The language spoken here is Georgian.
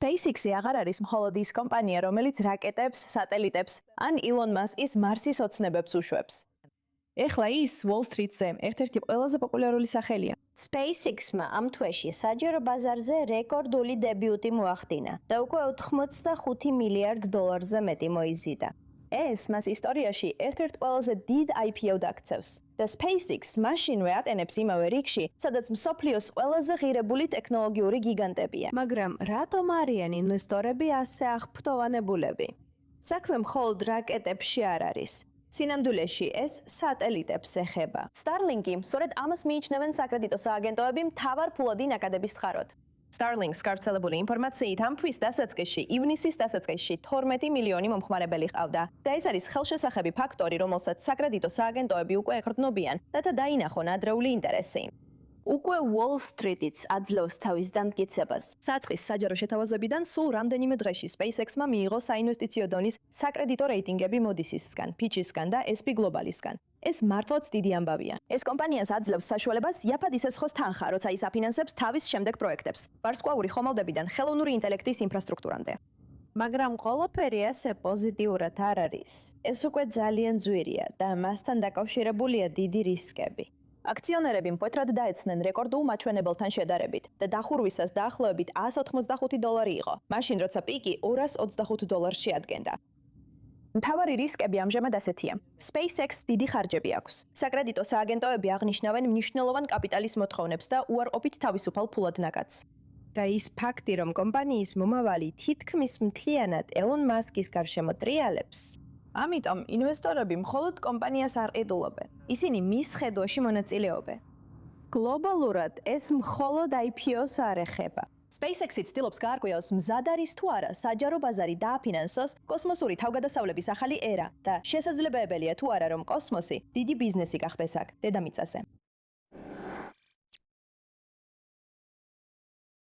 SpaceX-ი აღარ არის მხოლოდ ის კომპანია, რომელიც რაკეტებს, სატელიტებს ან Elon Musk-ის მარსის ოცნებებს უშვებს. ეხლა ის Wall Street-ზე ერთ-ერთი ყველაზე პოპულარული სახელია. SpaceX-მა ამ თვეში საჯარო ბაზარზე რეკორდული დებიუტი მოახდინა და უკვე 85 მილიარდ დოლარზე მეტი მოიზიდა. ეს მას ისტორიაში ერთ-ერთ ყველაზე დიდ IPO დაქცევს და SpaceX მაშინვე ატენებს იმავე რიგში, სადაც მსოფლიოს ყველაზე ღირებული ტექნოლოგიური გიგანტებია. მაგრამ რატომ არიან ინვესტორები ასე აღფრთოვანებულები? საქმე მხოლოდ რაკეტებში არ არის. სინამდვილეში ეს სატელიტებს ეხება. Starlink-ი სწორედ ამას მიიჩნევენ საკრედიტო სააგენტოები მთავარ ფულადი ნაკადების წყაროდ. Starlink-ს გავრცელებული ინფორმაციით ამ თვის დასაწყისში, ივნისის დასაწყისში 12 მილიონი მომხმარებელი ჰყავდა და ეს არის ხელშესახები ფაქტორი, რომელსაც საკრედიტო სააგენტოები უკვე ეხრდნობიან, რათა დაინახონ ადრეული ინტერესი. უკვე Wall Street-იც აძლევს თავის დამტკიცებას. საწყის საჯარო შეთავაზებიდან სულ რამდენიმე დღეში SpaceX-მა მიიღო საინვესტიციო დონის საკრედიტო რეიტინგები Moody's-ისგან, Fitch-ისგან და S&P Global-ისგან. ეს მართლაც დიდი ამბავია. ეს კომპანიას აძლევს საშუალებას იაფად ისესხოს თანხა, როცა ის აფინანსებს თავის შემდეგ პროექტებს, ვარსკვლავური ხომალდებიდან ხელოვნური ინტელექტის ინფრასტრუქტურამდე. მაგრამ ყველაფერი ასე პოზიტიურად არ არის. ეს უკვე ძალიან ძვირია და მასთან დაკავშირებულია დიდი რისკები. აქციონერები მკვეთრად დაეცნენ რეკორდულ მაჩვენებელთან შედარებით და დახურვისას დაახლოებით $185 იყო, მაშინ როცა პიკი $225 შეადგენდა. მთავარი რისკები ამჟამად ასეთია. SpaceX დიდი ხარჯები აქვს. საკრედიტო სააგენტოები აღნიშნავენ მნიშვნელოვან კაპიტალის მოთხოვნებს და უარყოფით თავისუფალ ფულად ნაკადს. და ის ფაქტი, რომ კომპანიის მომავალი თითქმის მთლიანად Elon Musk-ის გარშემო ტრიალებს. ამიტომ ინვესტორები მხოლოდ კომპანიას არ ყიდულობენ. ისინი მის ხედვაში მონაწილეობენ. გლობალურად ეს მხოლოდ IPO-ს არ ეხება. SpaceX-ი ცდილობს გაარკვიოს, მზად არის თუ არა საჯარო ბაზარი დააფინანსოს კოსმოსური თავგადასავლების ახალი ერა და შესაძლებელია თუ არა, რომ კოსმოსი დიდი ბიზნესი გახდეს აქ, დედამიწაზე.